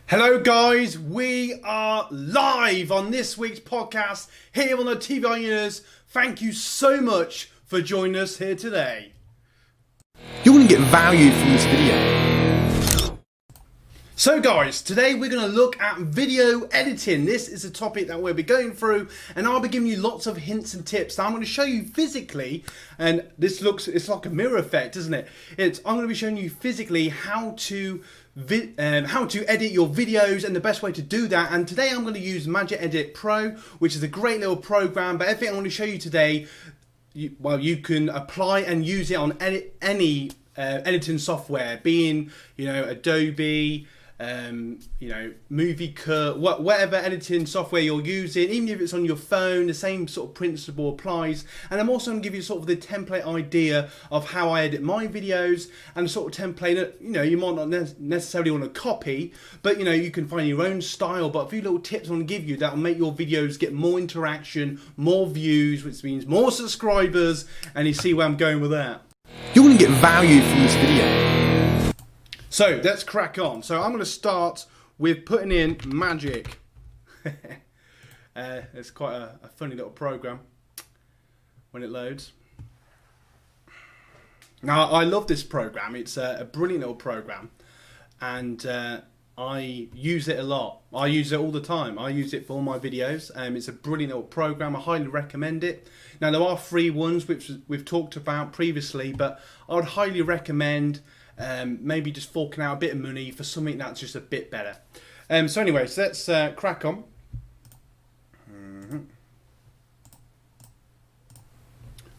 Hello guys, we are live on this week's podcast here on the TV Hyenas. Thank you so much for joining us here today. You're going to get value from this video. So guys, today we're going to look at video editing. This is a topic that we'll be going through and I'll be giving you lots of hints and tips that I'm going to show you physically, and it's like a mirror effect, isn't it? I'm going to be showing you physically how to edit your videos and the best way to do that. And today I'm going to use Magix Edit Pro, which is a great little program, but everything I'm going to show you today, you can apply and use it on any editing software, being Adobe, Movie Cut, whatever editing software you're using. Even if it's on your phone, the same sort of principle applies. And I'm also going to give you sort of the template idea of how I edit my videos, and a sort of template that you might not necessarily want to copy, but you can find your own style. But a few little tips I want to give you that will make your videos get more interaction, more views, which means more subscribers, and you see where I'm going with that. You're going to get value from this video. So let's crack on. So I'm going to start with putting in Magix. It's quite a funny little program when it loads. Now I love this program. It's a brilliant little program, and I use it a lot. I use it all the time. I use it for all my videos. It's a brilliant little program. I highly recommend it. Now there are free ones which we've talked about previously, but I would highly recommend maybe just forking out a bit of money for something that's just a bit better. So anyways, let's crack on.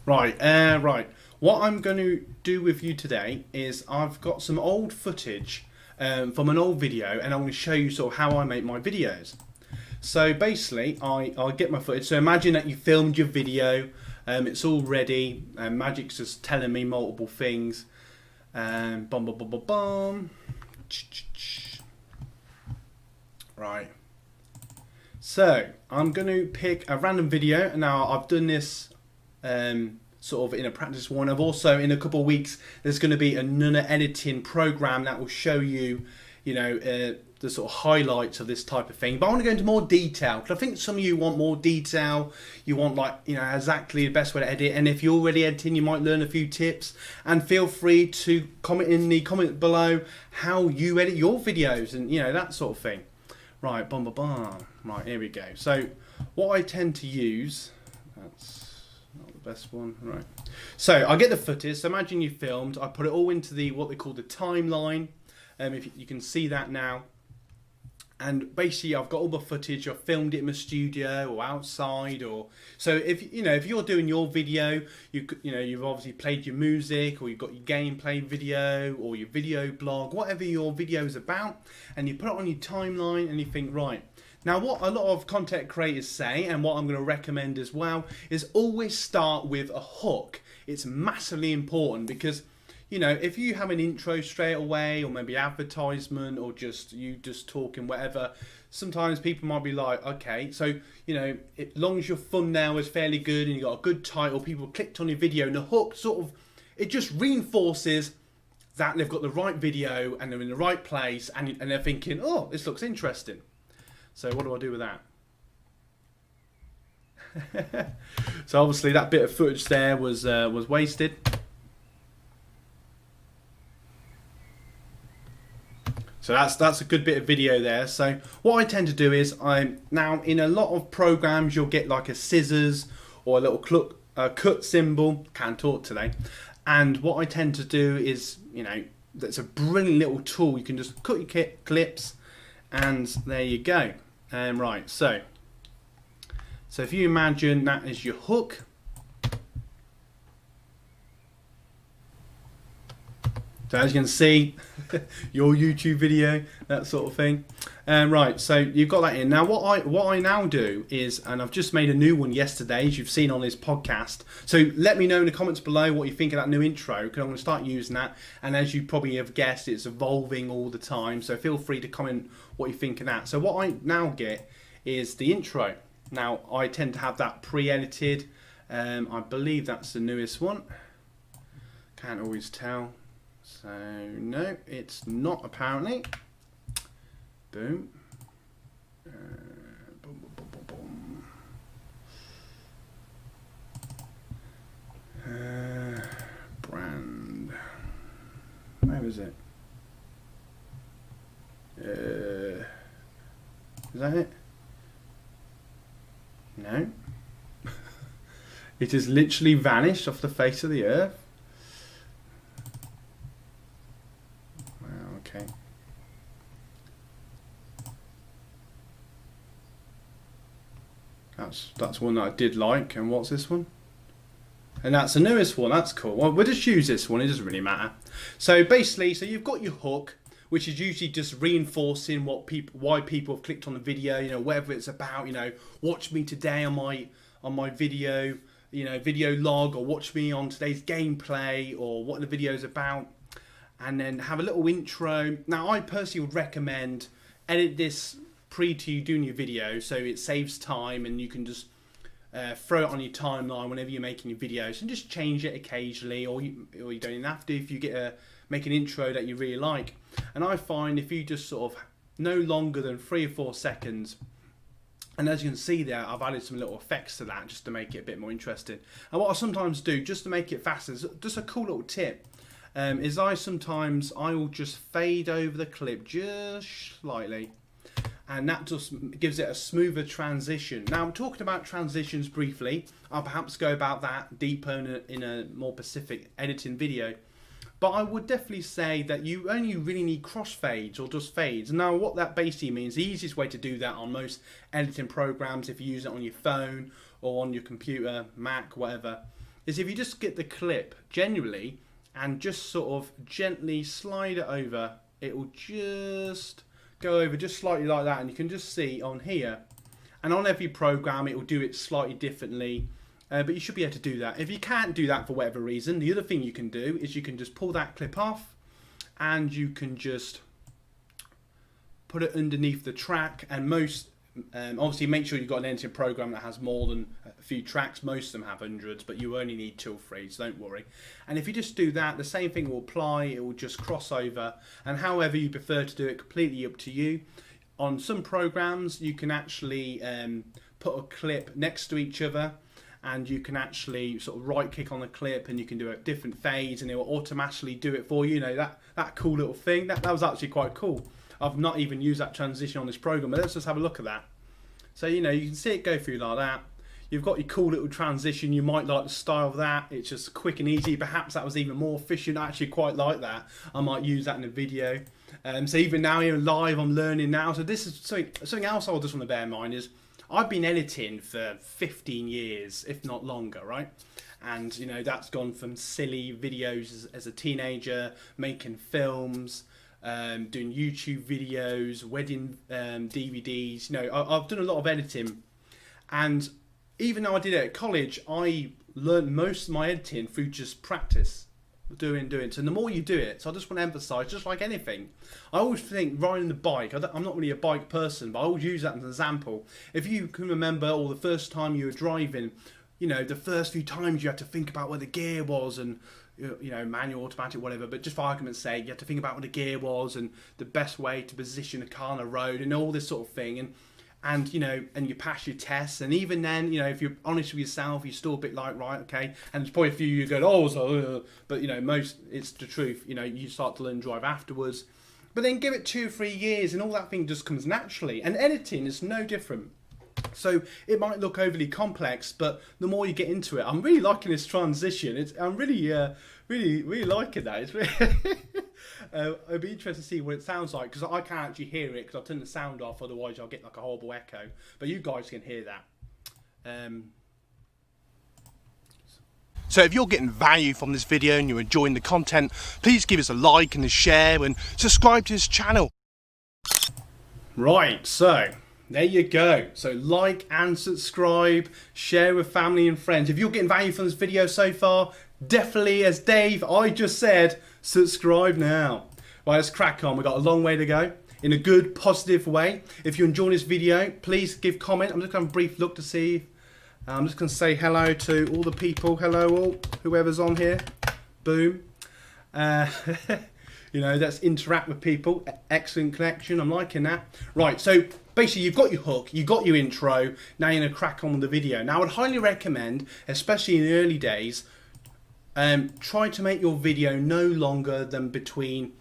Right. What I'm going to do with you today is I've got some old footage from an old video, and I'm going to show you sort of how I make my videos. So basically, I get my footage. So imagine that you filmed your video. It's all ready. Magix just telling me multiple things. Right. So I'm going to pick a random video. Now I've done this sort of in a practice one. I've also, in a couple of weeks, there's going to be another editing program that will show you, the sort of highlights of this type of thing. But I want to go into more detail, because I think some of you want more detail. You want exactly the best way to edit. And if you're already editing, you might learn a few tips. And feel free to comment in the comment below how you edit your videos and that sort of thing. Right, Right, here we go. So what I tend to use, that's not the best one, right? So I get the footage. So imagine you filmed. I put it all into what they call the timeline. If you can see that now. And basically, I've got all the footage. I've filmed it in my studio or outside, so if you're doing your video, you've obviously played your music, or you've got your gameplay video or your video blog, whatever your video is about, and you put it on your timeline, and you think, right. Now, what a lot of content creators say, and what I'm going to recommend as well, is always start with a hook. It's massively important, because if you have an intro straight away, or maybe advertisement, or just talking, whatever, sometimes people might be like, okay, so, as long as your thumbnail is fairly good and you've got a good title, people clicked on your video, and the hook it just reinforces that they've got the right video and they're in the right place, and they're thinking, oh, this looks interesting. So what do I do with that? So obviously that bit of footage there was wasted. So that's a good bit of video there. So what I tend to do is, now in a lot of programs you'll get like a scissors or a little cut symbol. Can't talk today. And what I tend to do is, that's a brilliant little tool. You can just cut your clips, and there you go. Right. So if you imagine that is your hook. So as you can see, your YouTube video, that sort of thing. Right, so you've got that in. Now what I now do is, and I've just made a new one yesterday, as you've seen on this podcast. So let me know in the comments below what you think of that new intro, because I'm going to start using that. And as you probably have guessed, it's evolving all the time. So feel free to comment what you think of that. So what I now get is the intro. Now I tend to have that pre-edited. I believe that's the newest one. Can't always tell. So no, it's not apparently. Boom. Boom, boom, boom, boom, boom. Brand. Where is it? Is that it? No. It has literally vanished off the face of the earth. Wow, okay. That's one that I did like. And what's this one? And that's the newest one. That's cool. Well, we'll just use this one. It doesn't really matter. So basically, so you've got your hook, which is usually just reinforcing why people have clicked on the video. You know, whether it's about, you know, watch me today on my video, you know, video log, or watch me on today's gameplay, or what the video is about, and then have a little intro. Now, I personally would recommend edit this to you doing your video, so it saves time and you can just throw it on your timeline whenever you're making your videos, and just change it occasionally, or you don't even have to if you make an intro that you really like. And I find if you just sort of no longer than 3 or 4 seconds, and as you can see there, I've added some little effects to that just to make it a bit more interesting. And what I sometimes do just to make it faster, is just a cool little tip, is I will just fade over the clip just slightly, and that just gives it a smoother transition. Now, I'm talking about transitions briefly. I'll perhaps go about that deeper in a more specific editing video. But I would definitely say that you only really need crossfades or just fades. Now, what that basically means, the easiest way to do that on most editing programs, if you use it on your phone or on your computer, Mac, whatever, is if you just get the clip generally and just sort of gently slide it over, it will just go over just slightly like that, and you can just see on here, and on every program it will do it slightly differently, but you should be able to do that. If you can't do that for whatever reason, the other thing you can do is you can just pull that clip off, and you can just put it underneath the track. And obviously make sure you've got an editing program that has more than a few tracks. Most of them have hundreds, but you only need 2 or 3, so don't worry. And if you just do that, the same thing will apply. It will just cross over, and however you prefer to do it, completely up to you. On some programs you can actually put a clip next to each other, and you can actually sort of right click on the clip, and you can do a different fades, and it will automatically do it for you. You know, that cool little thing, that was actually quite cool. I've not even used that transition on this program, but let's just have a look at that. So, you know, you can see it go through like that. You've got your cool little transition. You might like the style of that. It's just quick and easy. Perhaps that was even more efficient. I actually quite like that. I might use that in a video. So even now, here live, I'm learning now. So this is something else I just want to bear in mind is I've been editing for 15 years, if not longer, right? And, you know, that's gone from silly videos as a teenager, making films, doing YouTube videos, wedding DVDs. You know, I've done a lot of editing, and even though I did it at college, I learned most of my editing through just practice, doing. So the more you do it, so I just want to emphasize, just like anything, I always think riding the bike, I'm not really a bike person, but I always use that as an example. If you can remember, or the first time you were driving, you know, the first few times you had to think about where the gear was, and you know, manual, automatic, whatever, but just for argument's sake, you had to think about what the gear was and the best way to position a car on the road and all this sort of thing, and you know, and you pass your tests, and even then, you know, if you're honest with yourself, you're still a bit like, right, okay, and there's probably a few you go, but you know, it's the truth, you know, you start to learn to drive afterwards, but then give it 2 or 3 years and all that thing just comes naturally, and editing is no different. So it might look overly complex, but the more you get into it, I'm really liking this transition. I'm really liking that. It's really it'd be interesting to see what it sounds like, because I can't actually hear it because I've turned the sound off. Otherwise, I'll get like a horrible echo. But you guys can hear that. So if you're getting value from this video and you're enjoying the content, please give us a like and a share and subscribe to this channel. Right, so there you go. So like and subscribe, share with family and friends. If you're getting value from this video so far, definitely, as I just said, subscribe now. Right, let's crack on. We've got a long way to go in a good, positive way. If you're enjoying this video, please give comment. I'm just going to have a brief look to see. I'm just going to say hello to all the people. Hello all, whoever's on here. Boom. You know, let's interact with people. Excellent connection. I'm liking that. Right, so basically you've got your hook, you've got your intro, now you're going to crack on with the video. Now I would highly recommend, especially in the early days, try to make your video no longer than between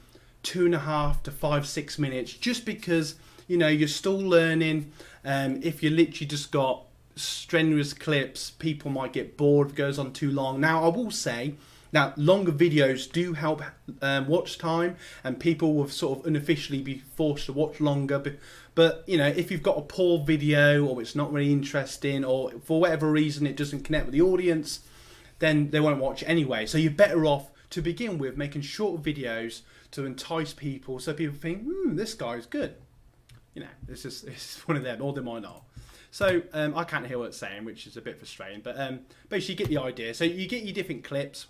2.5 to 5-6 minutes, just because, you know, you're still learning. If you literally just got strenuous clips, people might get bored if it goes on too long. Now I will say, now, longer videos do help watch time, and people will sort of unofficially be forced to watch longer. But you know, if you've got a poor video, or it's not really interesting, or for whatever reason it doesn't connect with the audience, then they won't watch anyway. So you're better off to begin with making short videos to entice people, so people think, this guy's good. You know, it's one of them, or they might not. So I can't hear what it's saying, which is a bit frustrating. But basically, you get the idea. So you get your different clips.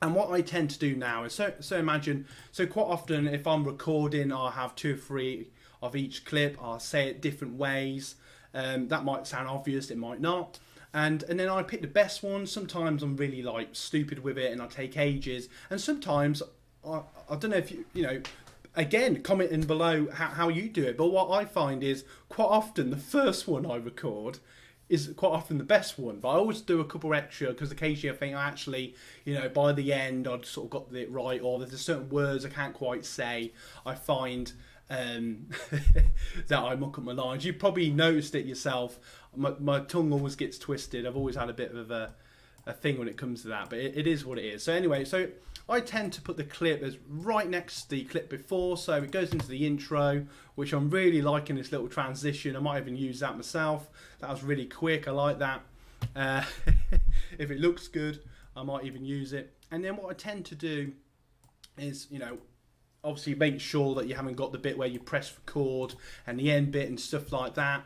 And what I tend to do now is, so imagine, so quite often if I'm recording, I'll have 2 or 3 of each clip. I'll say it different ways. That might sound obvious, it might not. And then I pick the best ones. Sometimes I'm really like stupid with it and I take ages. And sometimes, I don't know if you know, again, comment in below how you do it. But what I find is quite often the first one I record is quite often the best one, but I always do a couple extra because occasionally I think actually, you know, by the end I'd sort of got it right, or there's certain words I can't quite say. I find that I muck up my lines. You probably noticed it yourself. My tongue always gets twisted. I've always had a bit of a thing when it comes to that, but it is what it is. So anyway, so I tend to put the clip as right next to the clip before, so it goes into the intro, which I'm really liking this little transition. I might even use that myself. That was really quick, I like that. If it looks good, I might even use it. And then what I tend to do is, you know, obviously make sure that you haven't got the bit where you press record and the end bit and stuff like that.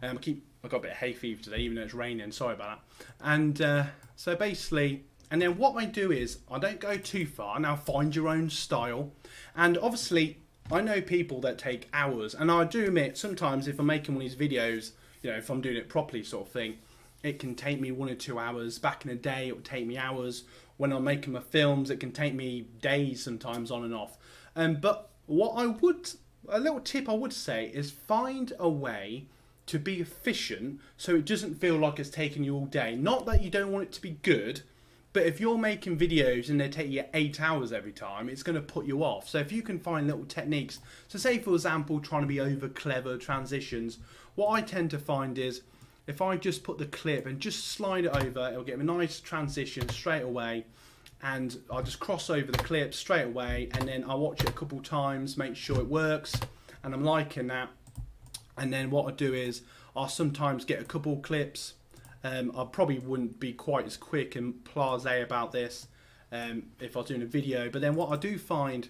I've got a bit of hay fever today, even though it's raining, sorry about that. And so basically, and then what I do is, I don't go too far. Now find your own style. And obviously, I know people that take hours. And I do admit, sometimes if I'm making one of these videos, you know, if I'm doing it properly sort of thing, it can take me 1 or 2 hours. Back in the day, it would take me hours. When I'm making my films, it can take me days sometimes on and off. But a little tip I would say is find a way to be efficient so it doesn't feel like it's taking you all day. Not that you don't want it to be good, but if you're making videos and they take you 8 hours every time, it's going to put you off. So if you can find little techniques, so say for example, trying to be over clever transitions, what I tend to find is if I just put the clip and just slide it over, it'll get a nice transition straight away. And I'll just cross over the clip straight away, and then I'll watch it a couple times, make sure it works, and I'm liking that. And then what I do is I'll sometimes get a couple clips. I probably wouldn't be quite as quick and blasé about this if I was doing a video, but then what I do find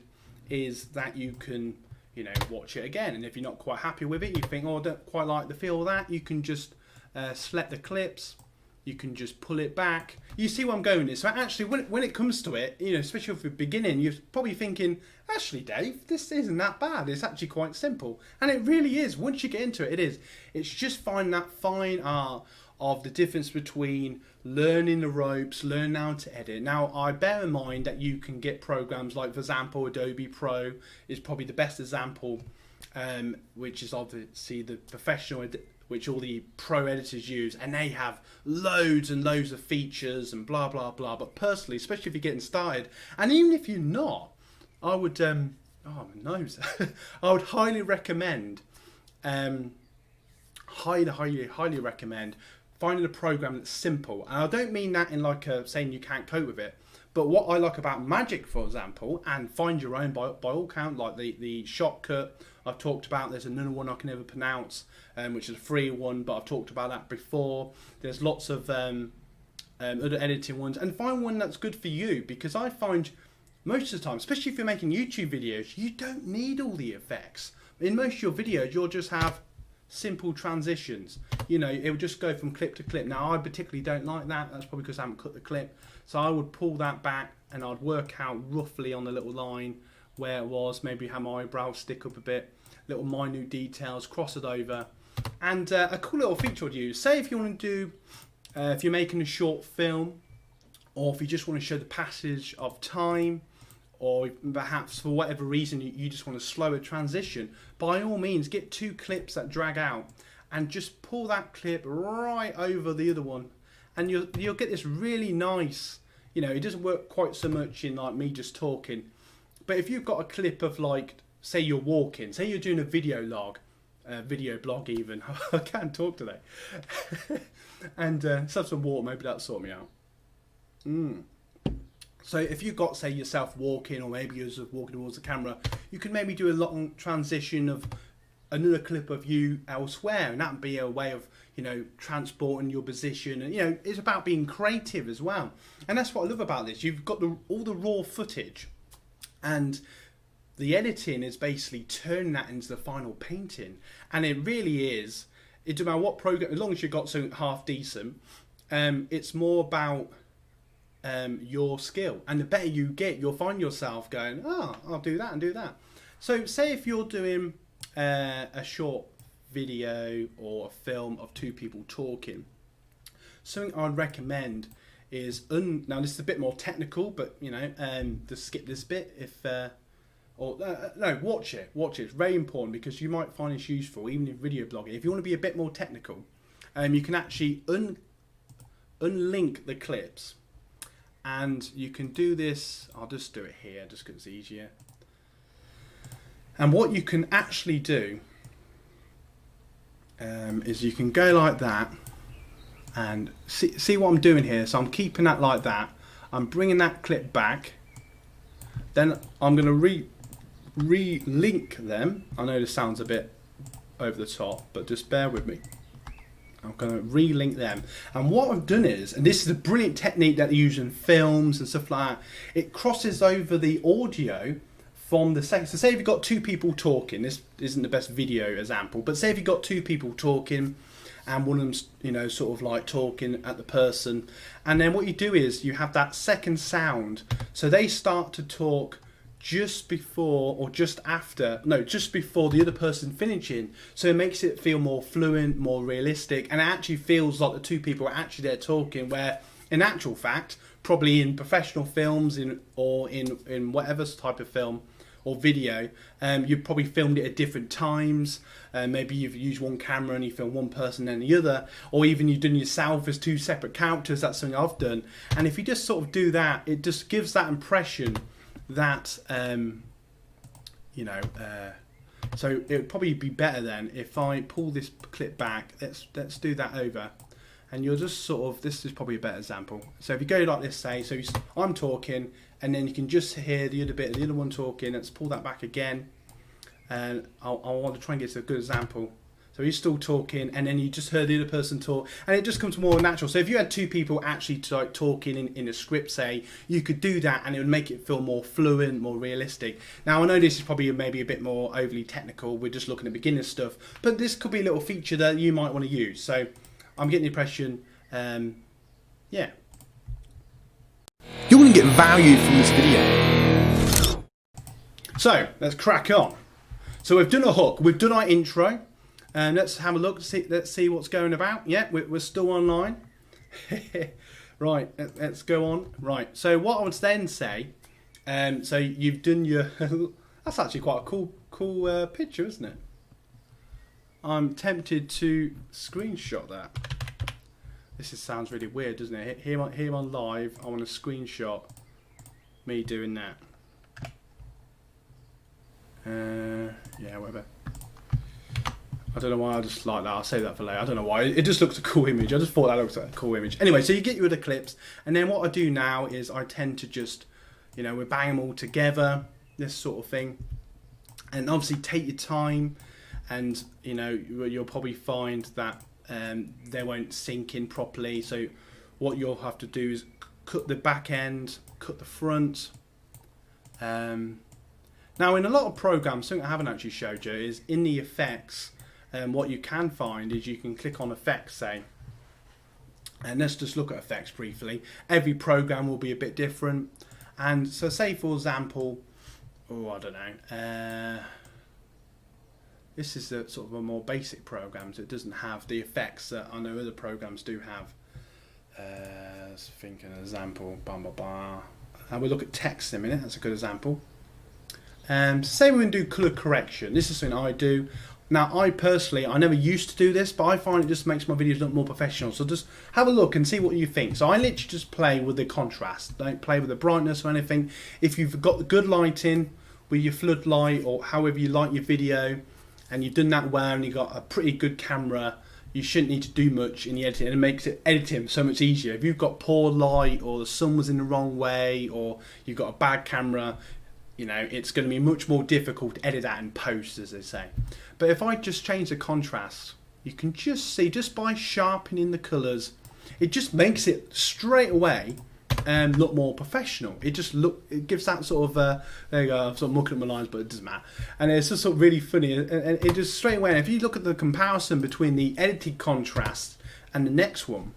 is that you can, you know, watch it again, and if you're not quite happy with it, you think, oh, I don't quite like the feel of that, you can just select the clips, you can just pull it back. You see where I'm going with this. So actually, when it comes to it, you know, especially if you're beginning, you're probably thinking, actually, Dave, this isn't that bad. It's actually quite simple. And it really is. Once you get into it, it is. It's just finding that fine art of the difference between learning the ropes, learning how to edit. Now, I bear in mind that you can get programs like, for example, Adobe Pro is probably the best example, which is obviously the professional which all the pro editors use, and they have loads and loads of features and blah blah blah. But personally, especially if you're getting started, and even if you're not, I would oh my nose I would highly recommend highly recommend finding a program that's simple. And I don't mean that in like saying you can't cope with it, but what I like about Magix, for example, and Find Your Own by all count, like the shortcut I've talked about. There's another one I can never pronounce, which is a free one, but I've talked about that before. There's lots of other editing ones, and find one that's good for you, because I find most of the time, especially if you're making YouTube videos, you don't need all the effects. In most of your videos, you'll just have simple transitions. You know, it will just go from clip to clip. Now, I particularly don't like that. That's probably because I haven't cut the clip. So I would pull that back and I'd work out roughly on the little line where it was, maybe have my eyebrows stick up a bit, little minute details, cross it over. And a cool little feature I'd use, say if you want to do, if you're making a short film, or if you just want to show the passage of time, or perhaps for whatever reason you just want to slow a transition, by all means get 2 clips that drag out and just pull that clip right over the other one, and you'll get this really nice, you know, it doesn't work quite so much in like me just talking, but if you've got a clip of, like, say you're walking, say you're doing a video blog even, I can't talk today, and let's have some water, maybe that'll sort me out. So if you've got, say, yourself walking, or maybe you're just walking towards the camera, you can maybe do a long transition of another clip of you elsewhere, and that would be a way of, you know, transporting your position. And, you know, it's about being creative as well. And that's what I love about this. You've got all the raw footage, and the editing is basically turning that into the final painting. And it really is, it doesn't matter what program, as long as you've got something half decent, it's more about your skill, and the better you get, you'll find yourself going, oh, I'll do that and do that. So say if you're doing a short video or a film of 2 people talking, something I'd recommend is now this is a bit more technical, but you know, just skip this bit if no, watch it, it's very important, because you might find it's useful even in video blogging. If you want to be a bit more technical, you can actually unlink the clips. And you can do this, I'll just do it here just because it's easier. And what you can actually do is you can go like that, and see what I'm doing here. So I'm keeping that like that. I'm bringing that clip back. Then I'm going to re-link them. I know this sounds a bit over the top, but just bear with me. I'm going to re-link them, and what I've done is, and this is a brilliant technique that they use in films and stuff like that, it crosses over the audio from the second. So say if you've got 2 people talking, this isn't the best video example, but say if you've got 2 people talking, and one of them's, you know, sort of like talking at the person, and then what you do is you have that second sound, so they start to talk just before or just after, no, just before the other person finishing, so it makes it feel more fluent, more realistic, and it actually feels like the 2 people are actually there talking, where in actual fact, probably in professional films or in whatever type of film or video, you've probably filmed it at different times, maybe you've used one camera and you film one person and the other, or even you've done yourself as 2 separate characters. That's something I've done, and if you just sort of do that, it just gives that impression that you know, so it would probably be better then if I pull this clip back. Let's do that over, and you'll just sort of, this is probably a better example. So if you go like this, say, so I'm talking, and then you can just hear the other bit of the other one talking. Let's pull that back again, and I want to try and get to a good example. So he's still talking, and then you just heard the other person talk, and it just comes more natural. So if you had 2 people actually like talking in a script, say, you could do that, and it would make it feel more fluent, more realistic. Now I know this is probably maybe a bit more overly technical. We're just looking at beginner stuff, but this could be a little feature that you might want to use. So I'm getting the impression, yeah. You're going to get value from this video. So let's crack on. So we've done a hook, we've done our intro. Let's have a look. Let's see what's going about. Yeah, we're still online. Right, let's go on. Right, so what I would then say, so you've done your. That's actually quite a cool picture, isn't it? I'm tempted to screenshot that. Sounds really weird, doesn't it? Here on live, I want to screenshot me doing that. Yeah, whatever. I don't know why I just like that. I'll save that for later. I don't know why. It just looks a cool image. I just thought that looks like a cool image. Anyway, so you get your other clips, and then what I do now is I tend to just, you know, we bang them all together, this sort of thing. And obviously take your time, and you know, you'll probably find that they won't sync in properly. So what you'll have to do is cut the back end, cut the front. Now in a lot of programs, something I haven't actually showed you is in the effects. What you can find is you can click on effects, say, and let's just look at effects briefly. Every program will be a bit different, and so say for example, oh, I don't know, this is a sort of a more basic program, so it doesn't have the effects that I know other programs do have. Let's think an example, We'll look at text in a minute. That's a good example. So say we're going to do colour correction. This is something I do. Now, I personally, I never used to do this, but I find it just makes my videos look more professional. So just have a look and see what you think. So I literally just play with the contrast. Don't play with the brightness or anything. If you've got the good lighting with your floodlight or however you light your video, and you've done that well and you've got a pretty good camera, you shouldn't need to do much in the editing, and it makes editing so much easier. If you've got poor light or the sun was in the wrong way or you've got a bad camera, you know, it's going to be much more difficult to edit that in post, as they say. But if I just change the contrast, you can just see, just by sharpening the colours, it just makes it straight away look more professional. It gives that sort of, there you go, I'm sort of mucking up my lines, but it doesn't matter. And it's just sort of really funny, and it just straight away, if you look at the comparison between the edited contrast and the next one,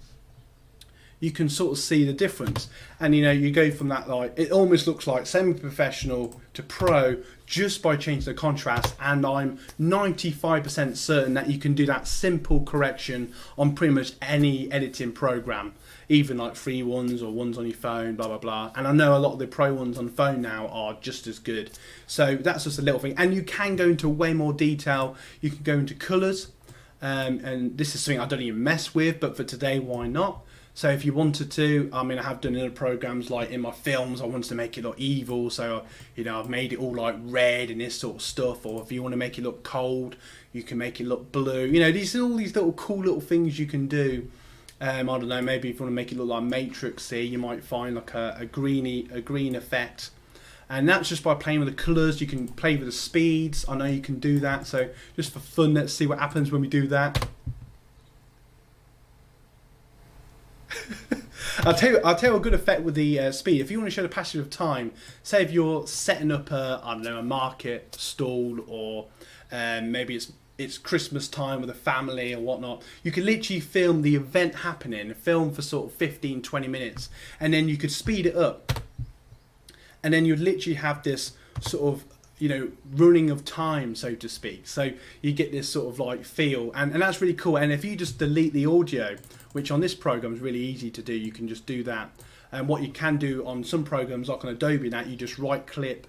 you can sort of see the difference. And you know, you go from that, like, it almost looks like semi-professional to pro just by changing the contrast, and I'm 95% certain that you can do that simple correction on pretty much any editing program, even like free ones or ones on your phone, blah blah blah. And I know a lot of the pro ones on the phone now are just as good. So that's just a little thing. And you can go into way more detail. You can go into colours, and this is something I don't even mess with, but for today, why not? So if you wanted to, I mean, I have done in other programs, like in my films, I wanted to make it look evil, so you know, I've made it all like red and this sort of stuff. Or if you want to make it look cold, you can make it look blue. You know, all these little cool little things you can do. I don't know, maybe if you want to make it look like Matrixy, you might find like a green effect. And that's just by playing with the colours. You can play with the speeds. I know you can do that. So just for fun, let's see what happens when we do that. I'll tell you a good effect with the speed. If you want to show the passage of time, say if you're setting up a market stall, or maybe it's Christmas time with a family or whatnot, you can literally film the event happening, film for sort of 15-20 minutes, and then you could speed it up, and then you'd literally have this sort of, you know, running of time, so to speak. So you get this sort of like feel, and that's really cool. And if you just delete the audio, which on this program is really easy to do, you can just do that. And what you can do on some programs like on Adobe, that you just right click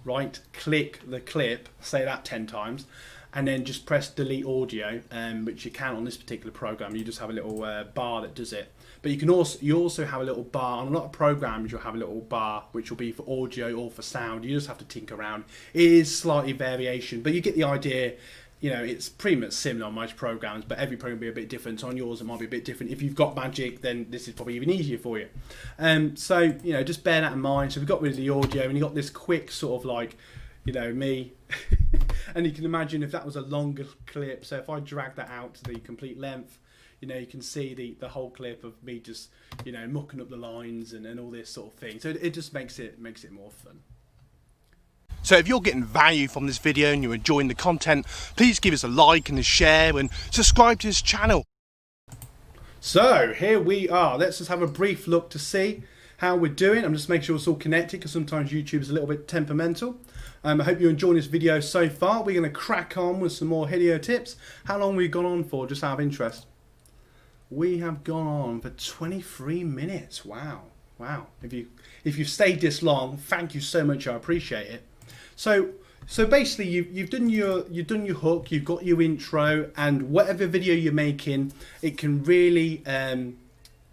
the clip, say that 10 times, and then just press delete audio, which you can on this particular program. You just have a little bar that does it. But you also have a little bar on a lot of programs. You'll have a little bar which will be for audio or for sound. You just have to tinker around. It is slightly variation, but you get the idea. You know, it's pretty much similar on most programs, but every program will be a bit different. So on yours, it might be a bit different. If you've got Magic, then this is probably even easier for you. So, you know, just bear that in mind. So we've got rid of the audio, and you got this quick sort of like, you know, me. And you can imagine if that was a longer clip. So if I drag that out to the complete length, you know, you can see the whole clip of me just, you know, mucking up the lines and all this sort of thing. So it just makes it more fun. So if you're getting value from this video and you're enjoying the content, please give us a like and a share and subscribe to this channel. So here we are. Let's just have a brief look to see how we're doing. I'm just making sure it's all connected, because sometimes YouTube is a little bit temperamental. I hope you're enjoying this video so far. We're going to crack on with some more video tips. How long have we gone on for, just out of interest? We have gone on for 23 minutes. Wow. If you've stayed this long, thank you so much. I appreciate it. So basically, you've done your hook, you've got your intro, and whatever video you're making, it can really,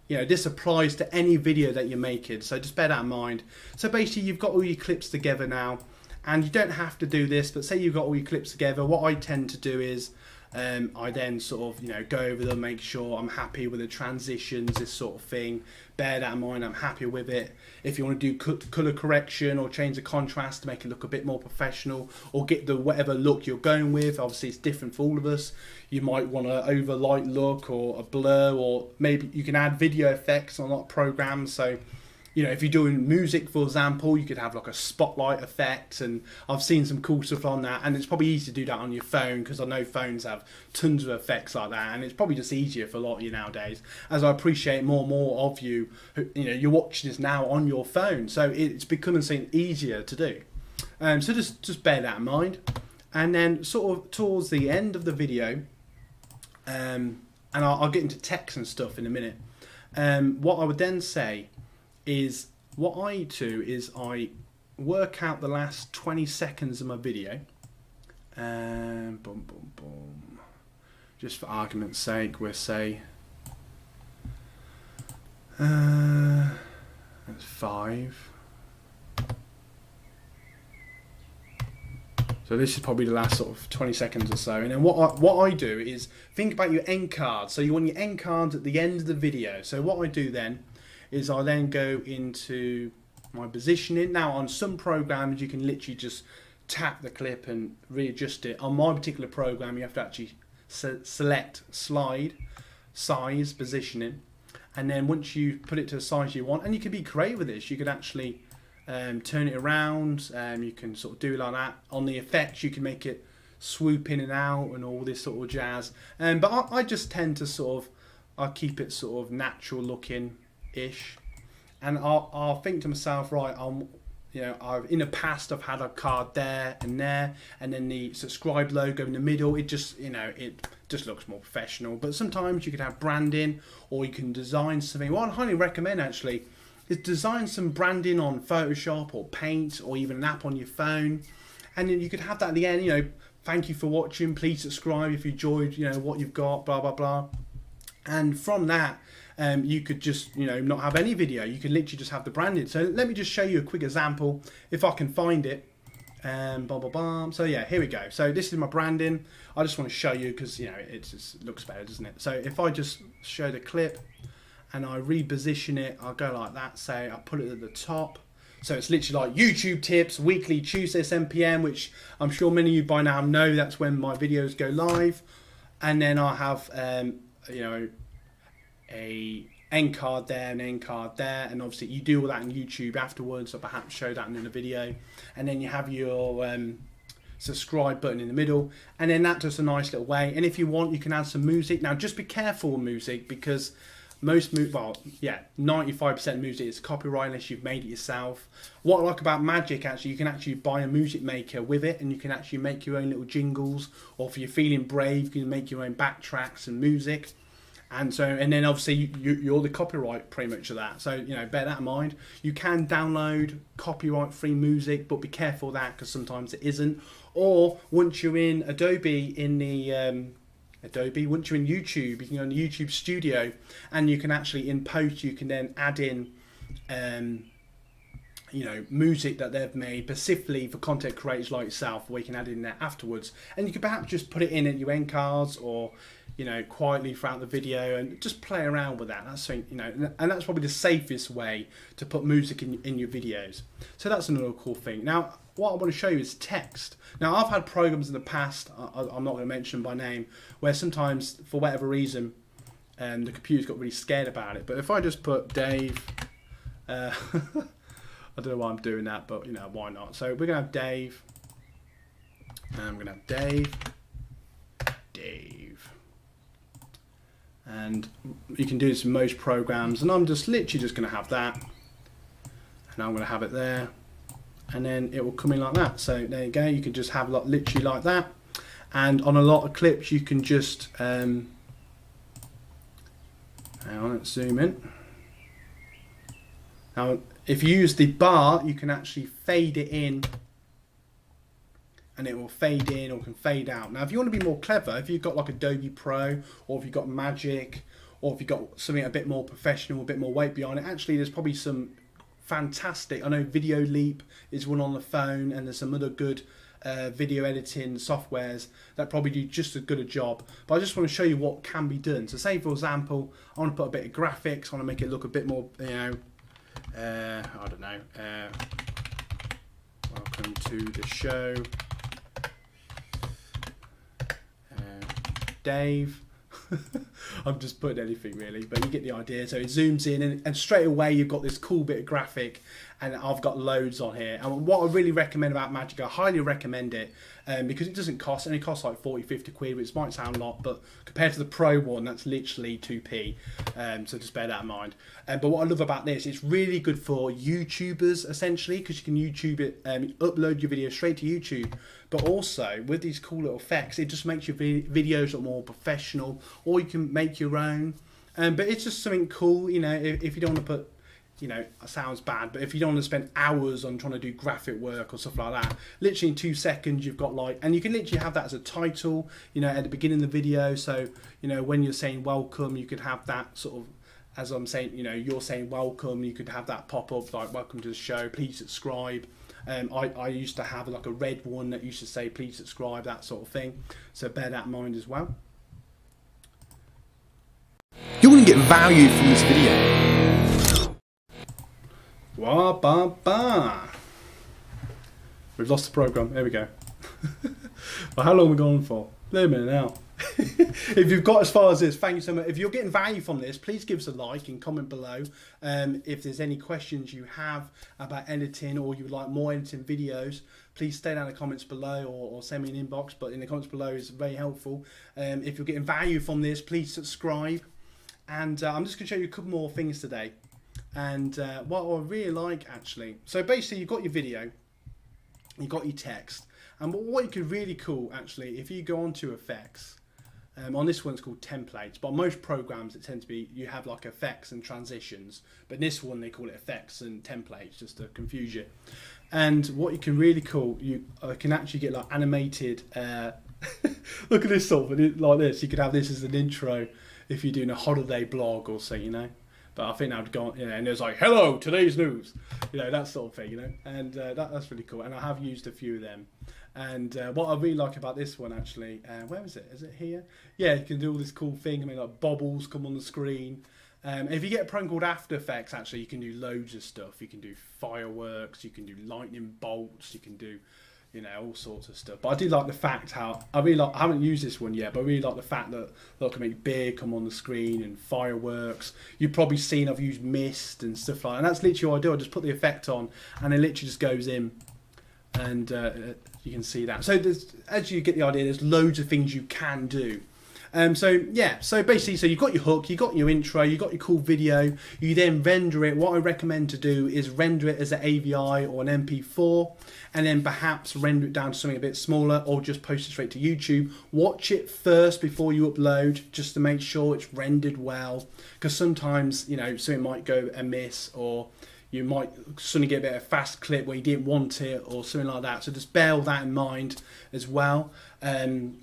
you know, this applies to any video that you're making. So just bear that in mind. So basically, you've got all your clips together now, and you don't have to do this, but say you've got all your clips together. What I tend to do is, I then sort of, you know, go over them, make sure I'm happy with the transitions, this sort of thing. Bear that in mind, I'm happy with it. If you want to do colour correction or change the contrast to make it look a bit more professional, or get the whatever look you're going with, obviously it's different for all of us. You might want an overlight look or a blur, or maybe you can add video effects on a lot of programs. So, you know, if you're doing music, for example, you could have like a spotlight effect, and I've seen some cool stuff on that. And it's probably easy to do that on your phone, because I know phones have tons of effects like that, and it's probably just easier for a lot of you nowadays, as I appreciate more and more of you who, you know, you're watching this now on your phone, so it's becoming something easier to do. So just bear that in mind. And then sort of towards the end of the video, and I'll get into text and stuff in a minute, what I would then say is, what I do is I work out the last 20 seconds of my video, and boom, boom, boom. Just for argument's sake, we'll say that's 5. So this is probably the last sort of 20 seconds or so. And then what I do is think about your end cards. So you want your end cards at the end of the video. So what I do then is I then go into my positioning. Now on some programs you can literally just tap the clip and readjust it. On my particular program you have to actually select slide, size, positioning. And then once you put it to the size you want, and you can be creative with this, you could actually turn it around, you can sort of do it like that. On the effects you can make it swoop in and out and all this sort of jazz, but I just tend to I keep it sort of natural looking ish, and I'll think to myself, right, in the past I've had a card there, and then the subscribe logo in the middle. It just it just looks more professional. But sometimes you could have branding, or you can design something. What I highly recommend actually is design some branding on Photoshop or Paint, or even an app on your phone, and then you could have that at the end. Thank you for watching. Please subscribe if you enjoyed what you've got. Blah blah blah. And from that, you could just not have any video. You could literally just have the branding. So let me just show you a quick example if I can find it. Blah blah blah. So yeah, here we go. So this is my branding. I just want to show you because it just looks better, doesn't it? So if I just show the clip and I reposition it, I'll go like that. Say I put it at the top. So it's literally like YouTube tips, weekly Tuesday 7 PM, which I'm sure many of you by now know that's when my videos go live. And then I have a end card there, an end card there, and obviously you do all that on YouTube afterwards, or perhaps show that in a video. And then you have your subscribe button in the middle, and then that's just a nice little way. And if you want, you can add some music. Now just be careful with music, because 95% of music is copyright unless you've made it yourself. What I like about Magix, actually, you can actually buy a music maker with it, and you can actually make your own little jingles, or if you're feeling brave, you can make your own backtracks and music. And then obviously you're the copyright pretty much of that. So bear that in mind. You can download copyright free music, but be careful of that, because sometimes it isn't. Or once you're in Adobe, once you're in YouTube, you can go in the YouTube Studio, and you can actually in post you can then add in music that they've made specifically for content creators like yourself, where you can add in there afterwards, and you can perhaps just put it in at your end cards, or quietly throughout the video, and just play around with that. That's and that's probably the safest way to put music in your videos. So that's another cool thing. Now what I want to show you is text. Now I've had programs in the past, I'm not going to mention by name, where sometimes for whatever reason the computer's got really scared about it. But if I just put Dave, I don't know why I'm doing that, but why not? So we're going to have Dave, and I'm going to have Dave. And you can do this in most programs, and I'm just literally just going to have that, and I'm going to have it there, and then it will come in like that. So there you go, you can just have literally like that. And on a lot of clips you can just hang on, let's zoom in. Now if you use the bar, you can actually fade it in, and it will fade in or can fade out. Now if you want to be more clever, if you've got like Adobe Pro, or if you've got Magix, or if you've got something a bit more professional, a bit more weight behind it, actually there's probably some fantastic, I know Video Leap is one on the phone, and there's some other good video editing softwares that probably do just as good a job. But I just want to show you what can be done. So say for example, I want to put a bit of graphics, I want to make it look a bit more, I don't know, welcome to the show, Dave. I'm just putting anything really, but you get the idea. So it zooms in, and straight away you've got this cool bit of graphic, and I've got loads on here. And what I really recommend about Magix, I highly recommend it, because it doesn't cost, and it costs like 40-50 quid, which might sound a lot, but compared to the Pro one, that's literally 2p. So just bear that in mind. But what I love about this, it's really good for YouTubers essentially, because you can YouTube it, upload your video straight to YouTube. But also with these cool little effects, it just makes your videos look more professional, or you can make your own. But it's just something cool, if you don't want to put you know, sounds bad, but if you don't want to spend hours on trying to do graphic work or stuff like that, literally in 2 seconds you've got like, and you can literally have that as a title, you know, at the beginning of the video. So, you know, when you're saying welcome, you could have that sort of, as I'm saying, you know, you're saying welcome, you could have that pop up like welcome to the show, please subscribe. I used to have like a red one that used to say please subscribe, that sort of thing, so bear that in mind as well. You're going to get value from this video. Wah, ba, ba. We've lost the program. There we go. Well, how long are we going for? Wait a minute now. If you've got as far as this, thank you so much. If you're getting value from this, please give us a like and comment below. If there's any questions you have about editing, or you would like more editing videos, please stay down in the comments below, or send me an inbox, but in the comments below is very helpful. If you're getting value from this, please subscribe. And I'm just going to show you a couple more things today. And what I really like, actually, so basically you've got your video, you've got your text, and what you could really cool, actually, if you go onto effects, on this one it's called templates, but on most programs it tends to be, you have like effects and transitions, but in this one they call it effects and templates, just to confuse you. And what you can really cool, you can actually get like animated, look at this sort of, like this, you could have this as an intro if you're doing a holiday blog or so, you know. But I think I'd go, you know, and there's like, hello, today's news, you know, that sort of thing, you know, and that's really cool. And I have used a few of them. And what I really like about this one, actually, where is it? Is it here? Yeah, you can do all this cool thing. I mean, like bubbles come on the screen. If you get a program called After Effects, actually, you can do loads of stuff. You can do fireworks, you can do lightning bolts, you can do, you know, all sorts of stuff. But I do like the fact how, I haven't used this one yet, but I really like the fact that I can make beer come on the screen and fireworks. You've probably seen I've used mist and stuff like that. And that's literally what I do. I just put the effect on and it literally just goes in, and you can see that. So there's, as you get the idea, there's loads of things you can do. So yeah, so basically, so you've got your hook, you've got your intro, you've got your cool video, you then render it. What I recommend to do is render it as an AVI or an MP4, and then perhaps render it down to something a bit smaller, or just post it straight to YouTube. Watch it first before you upload, just to make sure it's rendered well, because sometimes, you know, something might go amiss, or you might suddenly get a bit of a fast clip where you didn't want it, or something like that. So just bear that in mind as well. And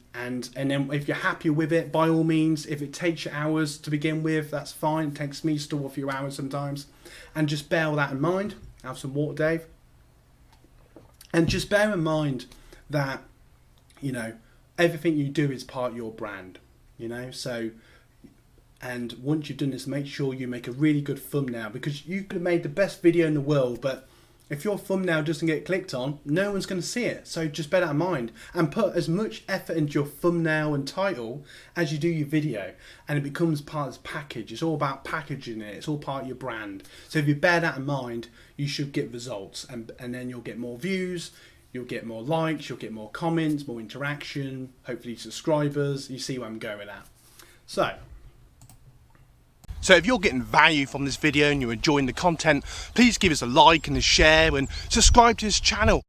then if you're happy with it, by all means, if it takes you hours to begin with, that's fine. It takes me still a few hours sometimes. And just bear that in mind. Have some water, Dave. And just bear in mind that, you know, everything you do is part of your brand, you know. So, and once you've done this, make sure you make a really good thumbnail, because you could have made the best video in the world, but if your thumbnail doesn't get clicked on, no one's going to see it. So just bear that in mind, and put as much effort into your thumbnail and title as you do your video, and it becomes part of this package. It's all about packaging it. It's all part of your brand. So if you bear that in mind, you should get results, and then you'll get more views, you'll get more likes, you'll get more comments, more interaction, hopefully subscribers. You see where I'm going with that. So if you're getting value from this video and you're enjoying the content, please give us a like and a share and subscribe to this channel.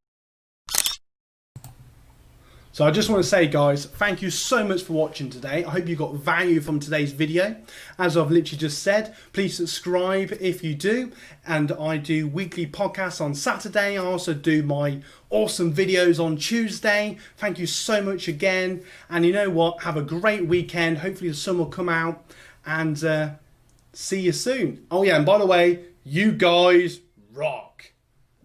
So I just want to say, guys, thank you so much for watching today. I hope you got value from today's video. As I've literally just said, please subscribe if you do. And I do weekly podcasts on Saturday. I also do my awesome videos on Tuesday. Thank you so much again. And you know what? Have a great weekend. Hopefully the sun will come out. And see you soon. Oh yeah, and by the way, you guys rock.